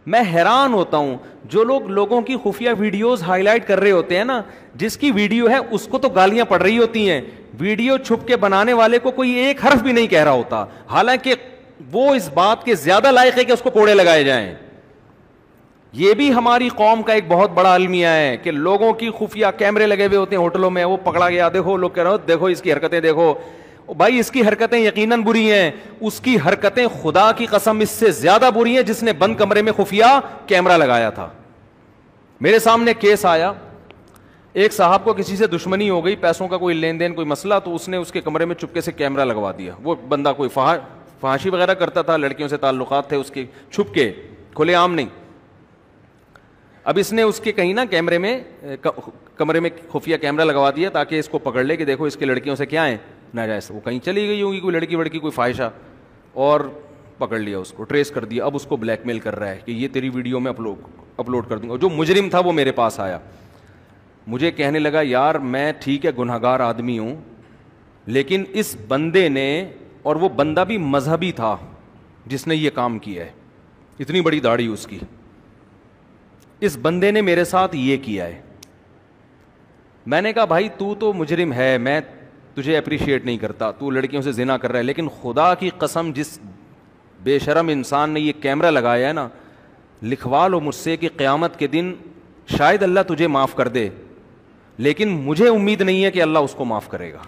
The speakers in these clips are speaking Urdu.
میں حیران ہوتا ہوں جو لوگ لوگوں کی خفیہ ویڈیوز ہائی لائٹ کر رہے ہوتے ہیں نا, جس کی ویڈیو ہے اس کو تو گالیاں پڑ رہی ہوتی ہیں, ویڈیو چھپ کے بنانے والے کو کوئی ایک حرف بھی نہیں کہہ رہا ہوتا, حالانکہ وہ اس بات کے زیادہ لائق ہے کہ اس کو کوڑے لگائے جائیں. یہ بھی ہماری قوم کا ایک بہت بڑا المیہ ہے کہ لوگوں کی خفیہ کیمرے لگے ہوئے ہوتے ہیں ہوٹلوں میں, وہ پکڑا گیا, دیکھو لوگ کہہ رہے ہو دیکھو اس کی حرکتیں دیکھو. بھائی اس کی حرکتیں یقیناً بری ہیں, اس کی حرکتیں خدا کی قسم اس سے زیادہ بری ہیں جس نے بند کمرے میں خفیہ کیمرہ لگایا تھا. میرے سامنے کیس آیا, ایک صاحب کو کسی سے دشمنی ہو گئی, پیسوں کا کوئی لین دین کوئی مسئلہ, تو اس نے اس کے کمرے میں چپکے سے کیمرہ لگوا دیا. وہ بندہ کوئی فحاشی وغیرہ کرتا تھا, لڑکیوں سے تعلقات تھے اس کے, چھپ کے, کھلے عام نہیں. اب اس نے اس کے کہیں نا کیمرے میں کمرے میں خفیہ کیمرہ لگوا دیا تاکہ اس کو پکڑ لے کہ دیکھو اس کے لڑکیوں سے کیا ہے ناجائز. وہ کہیں چلی گئی ہوگی کوئی لڑکی وڑکی کوئی فاحشہ, اور پکڑ لیا اس کو, ٹریس کر دیا. اب اس کو بلیک میل کر رہا ہے کہ یہ تیری ویڈیو میں اپلوڈ کر دوں گا. جو مجرم تھا وہ میرے پاس آیا, مجھے کہنے لگا یار میں ٹھیک ہے گنہگار آدمی ہوں, لیکن اس بندے نے, اور وہ بندہ بھی مذہبی تھا جس نے یہ کام کیا ہے, اتنی بڑی داڑھی اس کی, اس بندے نے میرے ساتھ یہ کیا ہے. میں نے کہا بھائی تو مجرم ہے, میں تجھے اپریشیٹ نہیں کرتا, تو لڑکیوں سے زنا کر رہا ہے, لیکن خدا کی قسم جس بے شرم انسان نے یہ کیمرہ لگایا ہے نا, لکھوا لو مجھ سے کہ قیامت کے دن شاید اللہ تجھے معاف کر دے, لیکن مجھے امید نہیں ہے کہ اللہ اس کو معاف کرے گا.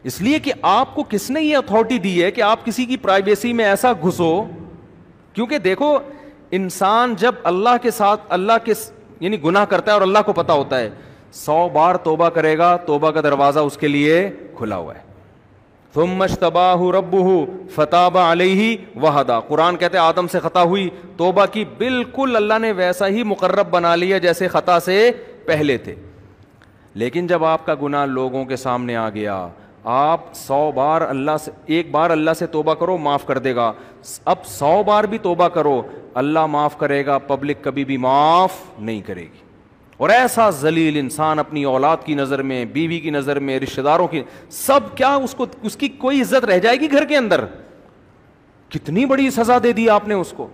اس لیے کہ آپ کو کس نے یہ اتھارٹی دی ہے کہ آپ کسی کی پرائیویسی میں ایسا گھسو. کیونکہ دیکھو انسان جب اللہ کے ساتھ اللہ کے یعنی گناہ کرتا ہے اور اللہ کو پتا ہوتا ہے, 100 بار توبہ کرے گا, توبہ کا دروازہ اس کے لیے کھلا ہوا ہے. ثم اجتباہ ربہ فتاب علیہ وہدی, قرآن کہتے ہیں آدم سے خطا ہوئی, توبہ کی, بالکل اللہ نے ویسا ہی مقرب بنا لیا جیسے خطا سے پہلے تھے. لیکن جب آپ کا گناہ لوگوں کے سامنے آ گیا, آپ 100 بار اللہ سے, ایک بار اللہ سے توبہ کرو معاف کر دے گا, اب 100 بار بھی توبہ کرو اللہ معاف کرے گا, پبلک کبھی بھی معاف نہیں کرے گی. اور ایسا ذلیل انسان اپنی اولاد کی نظر میں, بیوی کی نظر میں, رشتہ داروں کی, سب کیا اس کی کوئی عزت رہ جائے گی گھر کے اندر؟ کتنی بڑی سزا دے دی آپ نے اس کو.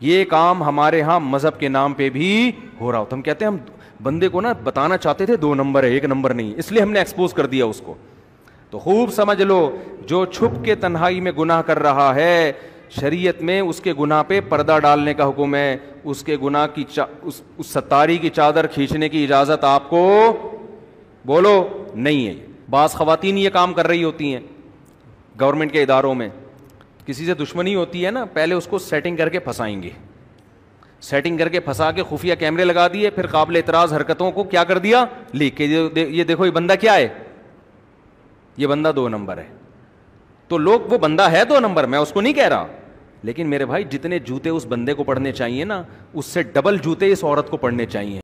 یہ کام ہمارے ہاں مذہب کے نام پہ بھی ہو رہا ہوتا. ہم کہتے ہیں ہم بندے کو نا بتانا چاہتے تھے 2 نمبر ہے 1 نمبر نہیں, اس لیے ہم نے ایکسپوز کر دیا اس کو. تو خوب سمجھ لو, جو چھپ کے تنہائی میں گناہ کر رہا ہے, شریعت میں اس کے گناہ پہ پردہ ڈالنے کا حکم ہے, اس کے گناہ کی اس ستاری کی چادر کھینچنے کی اجازت آپ کو بولو نہیں ہے. بعض خواتین یہ کام کر رہی ہوتی ہیں گورنمنٹ کے اداروں میں, کسی سے دشمنی ہوتی ہے نا, پہلے اس کو سیٹنگ کر کے پھنسائیں گے, سیٹنگ کر کے پھنسا کے خفیہ کیمرے لگا دیے, پھر قابل اعتراض حرکتوں کو کیا کر دیا لیک کے, یہ دیکھو یہ بندہ کیا ہے, یہ بندہ 2 نمبر ہے. تو لوگ, وہ بندہ ہے 2 نمبر, میں اس کو نہیں کہہ رہا, لیکن میرے بھائی جتنے جوتے اس بندے کو پڑھنے چاہیے نا, اس سے ڈبل جوتے اس عورت کو پڑھنے چاہیے.